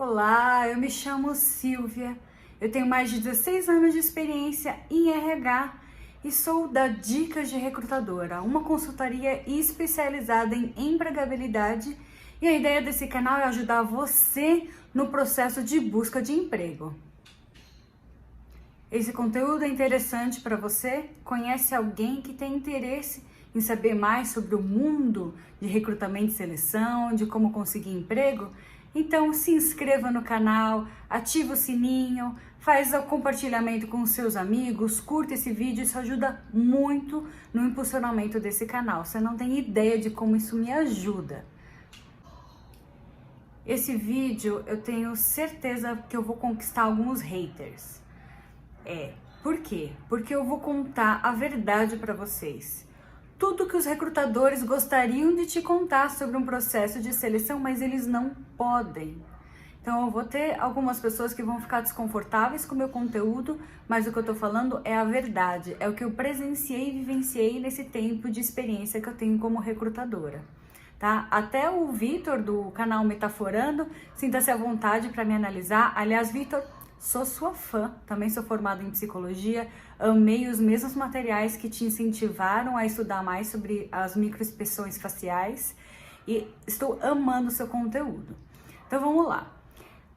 Olá, eu me chamo Silvia, eu tenho mais de 16 anos de experiência em RH e sou da Dicas de Recrutadora, uma consultoria especializada em empregabilidade, e a ideia desse canal é ajudar você no processo de busca de emprego. Esse conteúdo é interessante para você? Conhece alguém que tem interesse em saber mais sobre o mundo de recrutamento e seleção, de como conseguir emprego? Então se inscreva no canal, ativa o sininho, faz o compartilhamento com os seus amigos, curta esse vídeo, isso ajuda muito no impulsionamento desse canal. Você não tem ideia de como isso me ajuda. Esse vídeo eu tenho certeza que eu vou conquistar alguns haters. Por quê? Porque eu vou contar a verdade para vocês. Tudo que os recrutadores gostariam de te contar sobre um processo de seleção, mas eles não podem. Então eu vou ter algumas pessoas que vão ficar desconfortáveis com o meu conteúdo, mas o que eu tô falando é a verdade, é o que eu presenciei e vivenciei nesse tempo de experiência que eu tenho como recrutadora. Tá? Até o Vitor do canal Metaforando, sinta-se à vontade para me analisar. Aliás, Vitor, sou sua fã, também sou formada em psicologia, amei os mesmos materiais que te incentivaram a estudar mais sobre as microexpressões faciais e estou amando o seu conteúdo. Então vamos lá.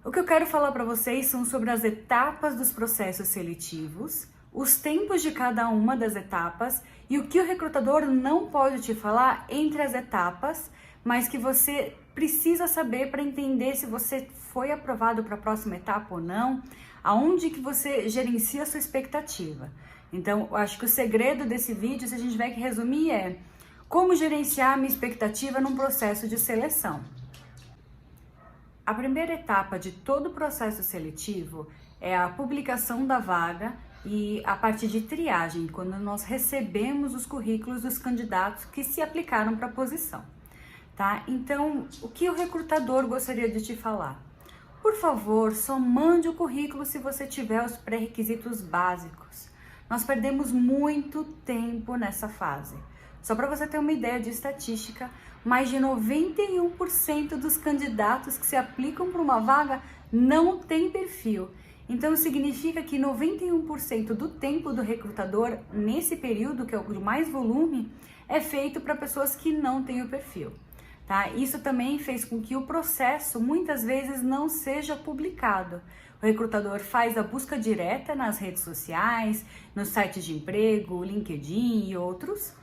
O que eu quero falar para vocês são sobre as etapas dos processos seletivos, os tempos de cada uma das etapas e o que o recrutador não pode te falar entre as etapas, mas que você precisa saber para entender se você foi aprovado para a próxima etapa ou não, aonde que você gerencia a sua expectativa. Então, eu acho que o segredo desse vídeo, se a gente tiver que resumir, é como gerenciar a minha expectativa num processo de seleção. A primeira etapa de todo o processo seletivo é a publicação da vaga e a parte de triagem, quando nós recebemos os currículos dos candidatos que se aplicaram para a posição. Tá? Então, o que o recrutador gostaria de te falar? Por favor, só mande o currículo se você tiver os pré-requisitos básicos. Nós perdemos muito tempo nessa fase. Só para você ter uma ideia de estatística, mais de 91% dos candidatos que se aplicam para uma vaga não tem perfil. Então significa que 91% do tempo do recrutador nesse período, que é o de mais volume, é feito para pessoas que não têm o perfil. Tá? Isso também fez com que o processo muitas vezes não seja publicado. O recrutador faz a busca direta nas redes sociais, nos sites de emprego, LinkedIn e outros,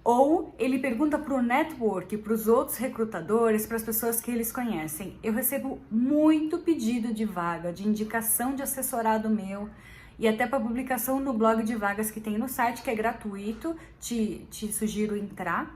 ou ele pergunta para o network, para os outros recrutadores, para as pessoas que eles conhecem. Eu recebo muito pedido de vaga, de indicação de assessorado meu e até para publicação no blog de vagas que tem no site, que é gratuito, te sugiro entrar.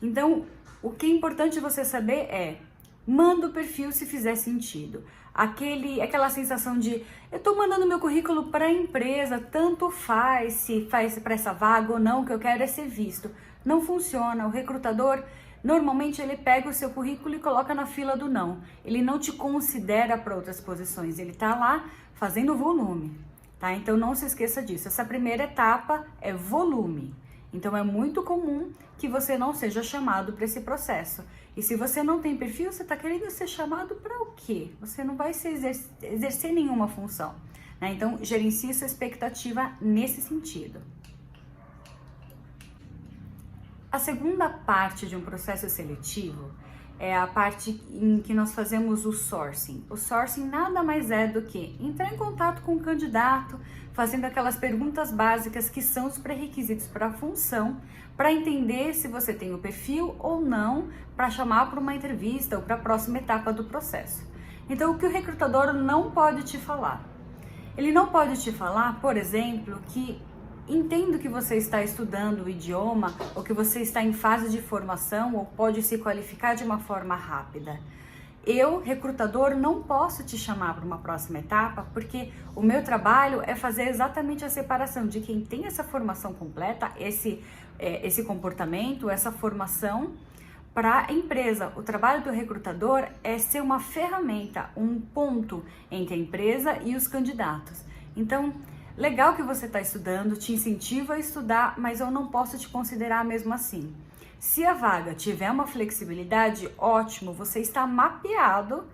Então, o que é importante você saber é, manda o perfil se fizer sentido. Aquela sensação de, eu tô mandando meu currículo para a empresa, tanto faz se faz para essa vaga ou não, o que eu quero é ser visto. Não funciona, o recrutador, normalmente ele pega o seu currículo e coloca na fila do não. Ele não te considera para outras posições, ele tá lá fazendo volume, tá? Então não se esqueça disso, essa primeira etapa é volume. Então é muito comum que você não seja chamado para esse processo. E se você não tem perfil, você está querendo ser chamado para o quê? Você não vai exercer nenhuma função, né? Então gerencie sua expectativa nesse sentido. A segunda parte de um processo seletivo é a parte em que nós fazemos o sourcing. O sourcing nada mais é do que entrar em contato com o candidato, fazendo aquelas perguntas básicas que são os pré-requisitos para a função, para entender se você tem o perfil ou não, para chamar para uma entrevista ou para a próxima etapa do processo. Então, o que o recrutador não pode te falar? Ele não pode te falar, por exemplo, que entendo que você está estudando o idioma ou que você está em fase de formação ou pode se qualificar de uma forma rápida. Eu, recrutador, não posso te chamar para uma próxima etapa porque o meu trabalho é fazer exatamente a separação de quem tem essa formação completa, esse comportamento, essa formação para a empresa. O trabalho do recrutador é ser uma ferramenta, um ponto entre a empresa e os candidatos. Então, legal que você está estudando, te incentivo a estudar, mas eu não posso te considerar mesmo assim. Se a vaga tiver uma flexibilidade, ótimo, você está mapeado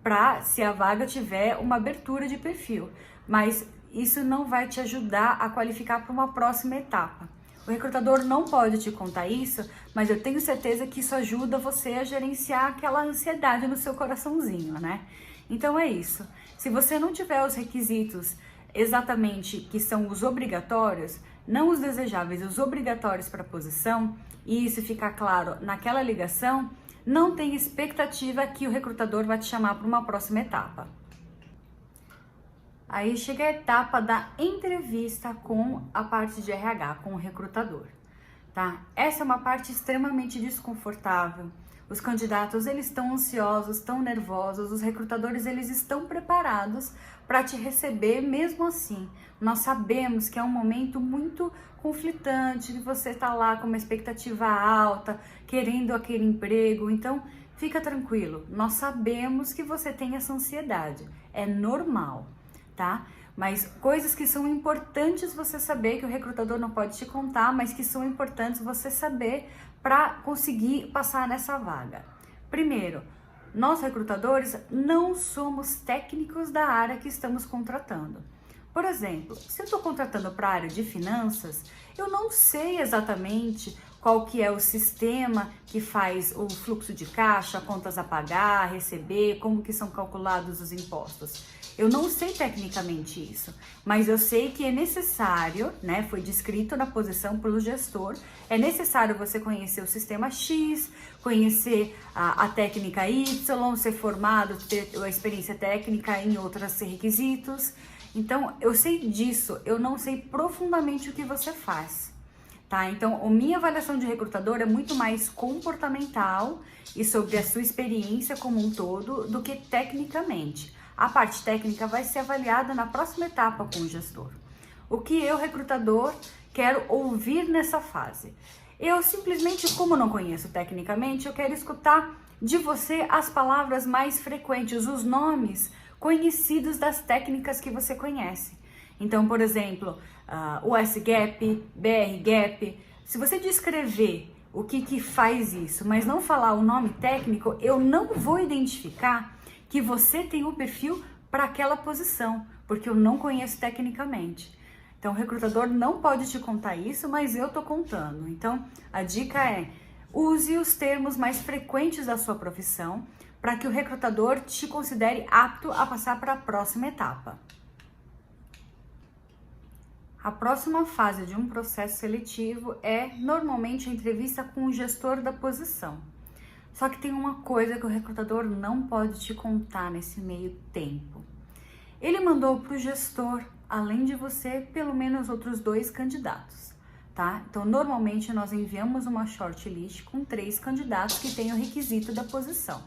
para se a vaga tiver uma abertura de perfil, mas isso não vai te ajudar a qualificar para uma próxima etapa. O recrutador não pode te contar isso, mas eu tenho certeza que isso ajuda você a gerenciar aquela ansiedade no seu coraçãozinho, né? Então é isso. Se você não tiver os requisitos exatamente que são os obrigatórios, não os desejáveis, os obrigatórios para a posição, e isso ficar claro naquela ligação, não tem expectativa que o recrutador vai te chamar para uma próxima etapa. Aí chega a etapa da entrevista com a parte de RH, com o recrutador, tá? Essa é uma parte extremamente desconfortável. Os candidatos, eles estão ansiosos, estão nervosos, os recrutadores, eles estão preparados para te receber mesmo assim. Nós sabemos que é um momento muito conflitante, que você está lá com uma expectativa alta, querendo aquele emprego, então fica tranquilo. Nós sabemos que você tem essa ansiedade, é normal, tá? Mas coisas que são importantes você saber, que o recrutador não pode te contar, mas que são importantes você saber para conseguir passar nessa vaga. Primeiro, nós recrutadores não somos técnicos da área que estamos contratando. Por exemplo, se eu estou contratando para a área de finanças, eu não sei exatamente qual que é o sistema que faz o fluxo de caixa, contas a pagar, receber, como que são calculados os impostos. Eu não sei tecnicamente isso, mas eu sei que é necessário, né, foi descrito na posição pelo gestor, é necessário você conhecer o sistema X, conhecer a técnica Y, ser formado, ter a experiência técnica em outros requisitos. Então, eu sei disso, eu não sei profundamente o que você faz, tá? Então, a minha avaliação de recrutador é muito mais comportamental e sobre a sua experiência como um todo do que tecnicamente. A parte técnica vai ser avaliada na próxima etapa com o gestor. O que eu, recrutador, quero ouvir nessa fase? Eu simplesmente, como não conheço tecnicamente, eu quero escutar de você as palavras mais frequentes, os nomes conhecidos das técnicas que você conhece. Então, por exemplo, US-Gap, BR-Gap, se você descrever o que faz isso, mas não falar o nome técnico, eu não vou identificar que você tem um perfil para aquela posição, porque eu não conheço tecnicamente. Então, o recrutador não pode te contar isso, mas eu tô contando. Então, a dica é: use os termos mais frequentes da sua profissão para que o recrutador te considere apto a passar para a próxima etapa. A próxima fase de um processo seletivo é normalmente a entrevista com o gestor da posição. Só que tem uma coisa que o recrutador não pode te contar nesse meio tempo. Ele mandou para o gestor, além de você, pelo menos outros 2 candidatos, tá? Então, normalmente nós enviamos uma shortlist com 3 candidatos que têm o requisito da posição.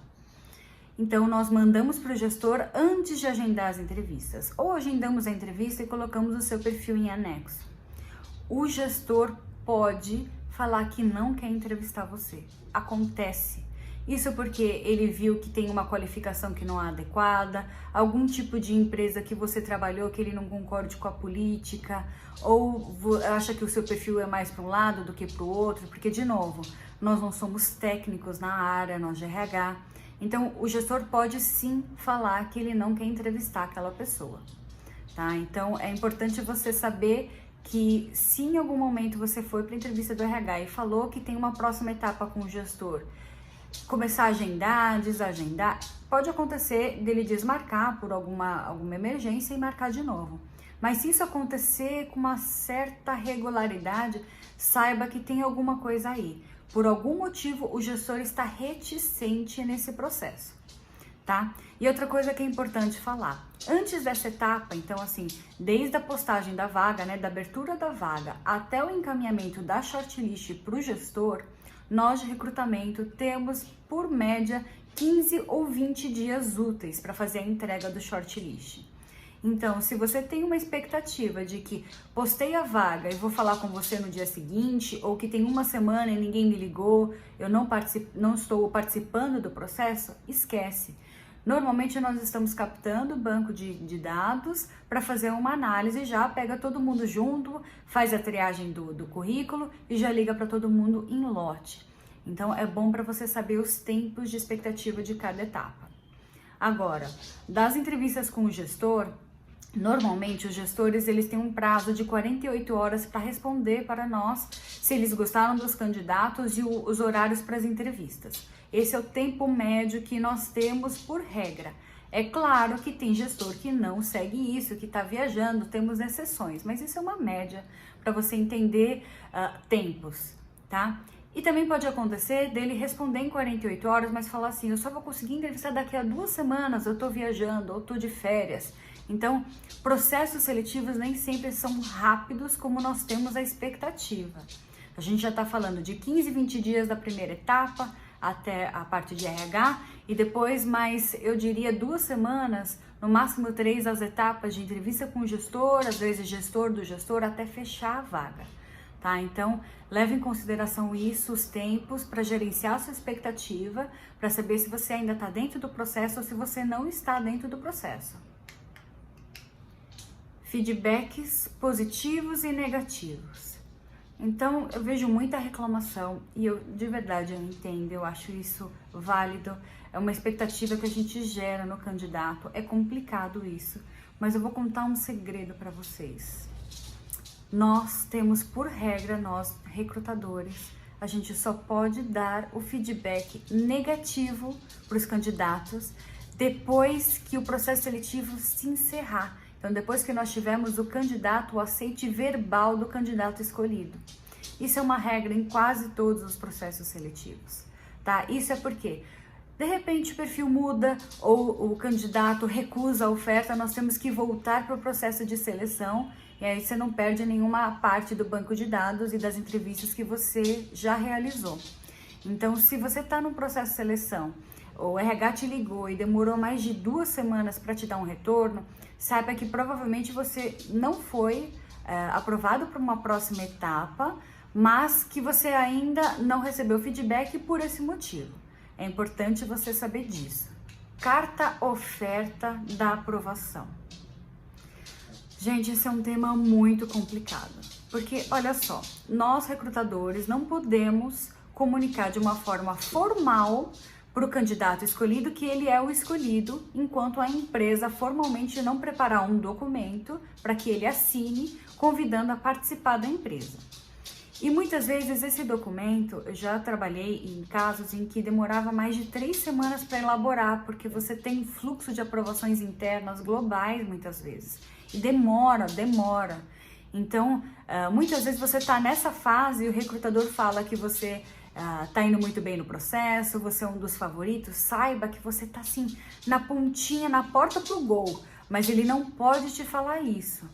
Então, nós mandamos para o gestor antes de agendar as entrevistas. Ou agendamos a entrevista e colocamos o seu perfil em anexo. O gestor pode falar que não quer entrevistar você. Acontece. Isso porque ele viu que tem uma qualificação que não é adequada, algum tipo de empresa que você trabalhou que ele não concorde com a política, ou acha que o seu perfil é mais para um lado do que para o outro, porque, de novo, nós não somos técnicos na área, nós de RH. Então, o gestor pode sim falar que ele não quer entrevistar aquela pessoa, tá? Então, é importante você saber que se em algum momento você foi para a entrevista do RH e falou que tem uma próxima etapa com o gestor, começar a agendar, desagendar, pode acontecer dele desmarcar por alguma emergência e marcar de novo. Mas se isso acontecer com uma certa regularidade, saiba que tem alguma coisa aí. Por algum motivo, o gestor está reticente nesse processo, tá? E outra coisa que é importante falar, antes dessa etapa, então assim, desde a postagem da vaga, né, da abertura da vaga até o encaminhamento da shortlist para o gestor, nós de recrutamento temos, por média, 15 ou 20 dias úteis para fazer a entrega do shortlist. Então, se você tem uma expectativa de que postei a vaga e vou falar com você no dia seguinte, ou que tem uma semana e ninguém me ligou, eu não estou participando do processo, esquece. Normalmente nós estamos captando o banco de dados para fazer uma análise, já pega todo mundo junto, faz a triagem do currículo e já liga para todo mundo em lote. Então é bom para você saber os tempos de expectativa de cada etapa. Agora, das entrevistas com o gestor, normalmente os gestores eles têm um prazo de 48 horas para responder para nós se eles gostaram dos candidatos e os horários para as entrevistas. Esse é o tempo médio que nós temos por regra. É claro que tem gestor que não segue isso, que está viajando, temos exceções, mas isso é uma média para você entender tempos, tá? E também pode acontecer dele responder em 48 horas, mas falar assim, eu só vou conseguir entrevistar daqui a 2 semanas, eu estou viajando, ou estou de férias. Então, processos seletivos nem sempre são rápidos como nós temos a expectativa. A gente já está falando de 15, 20 dias da primeira etapa, até a parte de RH, e depois mais, eu diria, 2 semanas, no máximo 3 as etapas de entrevista com o gestor, às vezes gestor do gestor, até fechar a vaga. Tá? Então, leve em consideração isso, os tempos, para gerenciar a sua expectativa, para saber se você ainda está dentro do processo ou se você não está dentro do processo. Feedbacks positivos e negativos. Então, eu vejo muita reclamação e de verdade eu entendo, eu acho isso válido, é uma expectativa que a gente gera no candidato, é complicado isso, mas eu vou contar um segredo para vocês. Nós temos por regra, nós recrutadores, a gente só pode dar o feedback negativo para os candidatos depois que o processo seletivo se encerrar. Então, depois que nós tivermos o candidato, o aceite verbal do candidato escolhido. Isso é uma regra em quase todos os processos seletivos, tá? Isso é porque, de repente, o perfil muda ou o candidato recusa a oferta, nós temos que voltar para o processo de seleção e aí você não perde nenhuma parte do banco de dados e das entrevistas que você já realizou. Então, se você está no processo de seleção, o RH te ligou e demorou mais de 2 semanas para te dar um retorno, saiba que provavelmente você não foi aprovado para uma próxima etapa, mas que você ainda não recebeu feedback por esse motivo. É importante você saber disso. Carta oferta da aprovação. Gente, esse é um tema muito complicado, porque olha só, nós recrutadores não podemos comunicar de uma forma formal para o candidato escolhido que ele é o escolhido, enquanto a empresa formalmente não preparar um documento para que ele assine, convidando a participar da empresa. E muitas vezes esse documento, eu já trabalhei em casos em que demorava mais de 3 semanas para elaborar, porque você tem fluxo de aprovações internas globais muitas vezes, e demora. Então, muitas vezes você está nessa fase e o recrutador fala que você tá indo muito bem no processo, você é um dos favoritos, saiba que você tá assim, na pontinha, na porta pro gol, mas ele não pode te falar isso,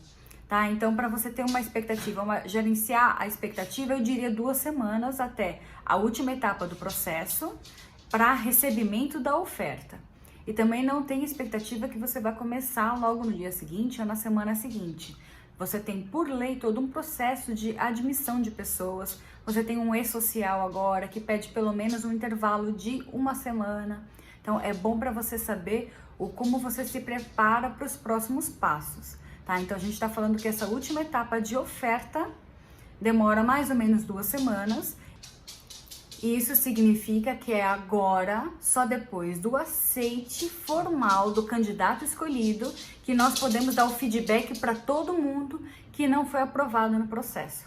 tá? Então, para você ter uma expectativa, gerenciar a expectativa, eu diria 2 semanas até a última etapa do processo para recebimento da oferta. E também não tem expectativa que você vai começar logo no dia seguinte ou na semana seguinte. Você tem, por lei, todo um processo de admissão de pessoas. Você tem um e-social agora que pede pelo menos um intervalo de 1 semana. Então, é bom para você saber como você se prepara para os próximos passos, tá? Então, a gente está falando que essa última etapa de oferta demora mais ou menos 2 semanas. E isso significa que é agora, só depois do aceite formal do candidato escolhido, que nós podemos dar o feedback para todo mundo que não foi aprovado no processo,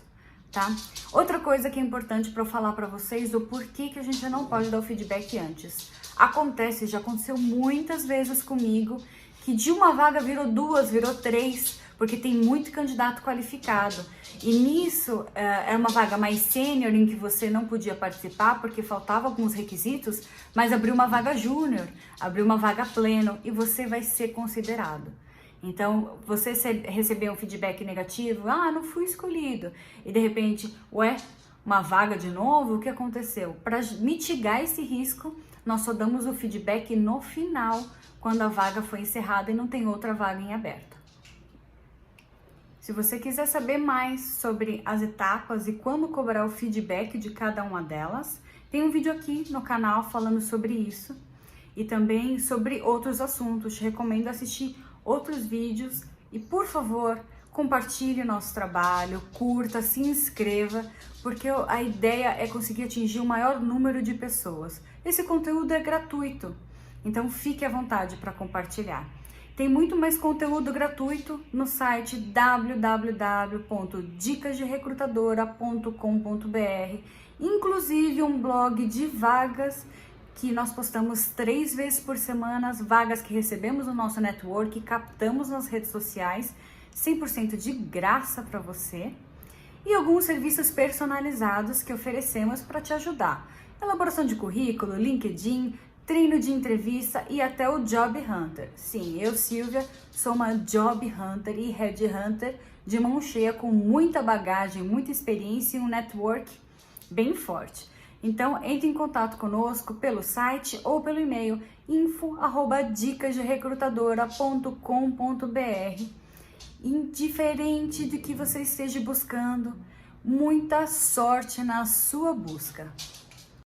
tá? Outra coisa que é importante para eu falar para vocês, o porquê que a gente não pode dar o feedback antes. Já aconteceu muitas vezes comigo, que de uma vaga virou 2, virou 3, porque tem muito candidato qualificado. E nisso, é uma vaga mais sênior em que você não podia participar porque faltavam alguns requisitos, mas abriu uma vaga júnior, abriu uma vaga pleno e você vai ser considerado. Então, você receber um feedback negativo, não fui escolhido, e de repente, uma vaga de novo, o que aconteceu? Para mitigar esse risco, nós só damos o feedback no final, quando a vaga foi encerrada e não tem outra vaga em aberto. Se você quiser saber mais sobre as etapas e quando cobrar o feedback de cada uma delas, tem um vídeo aqui no canal falando sobre isso e também sobre outros assuntos. Te recomendo assistir outros vídeos e, por favor, compartilhe o nosso trabalho, curta, se inscreva, porque a ideia é conseguir atingir o maior número de pessoas. Esse conteúdo é gratuito, Então fique à vontade para compartilhar. Tem muito mais conteúdo gratuito no site www.dicasderecrutadora.com.br, inclusive um blog de vagas que nós postamos 3 vezes por semana, as vagas que recebemos no nosso network, captamos nas redes sociais, 100% de graça para você, e alguns serviços personalizados que oferecemos para te ajudar. Elaboração de currículo, LinkedIn, treino de entrevista e até o Job Hunter. Sim, eu, Silvia, sou uma Job Hunter e Headhunter de mão cheia, com muita bagagem, muita experiência e um network bem forte. Então, entre em contato conosco pelo site ou pelo e-mail info@dicasderecrutadora.com.br. Indiferente do que você esteja buscando, muita sorte na sua busca.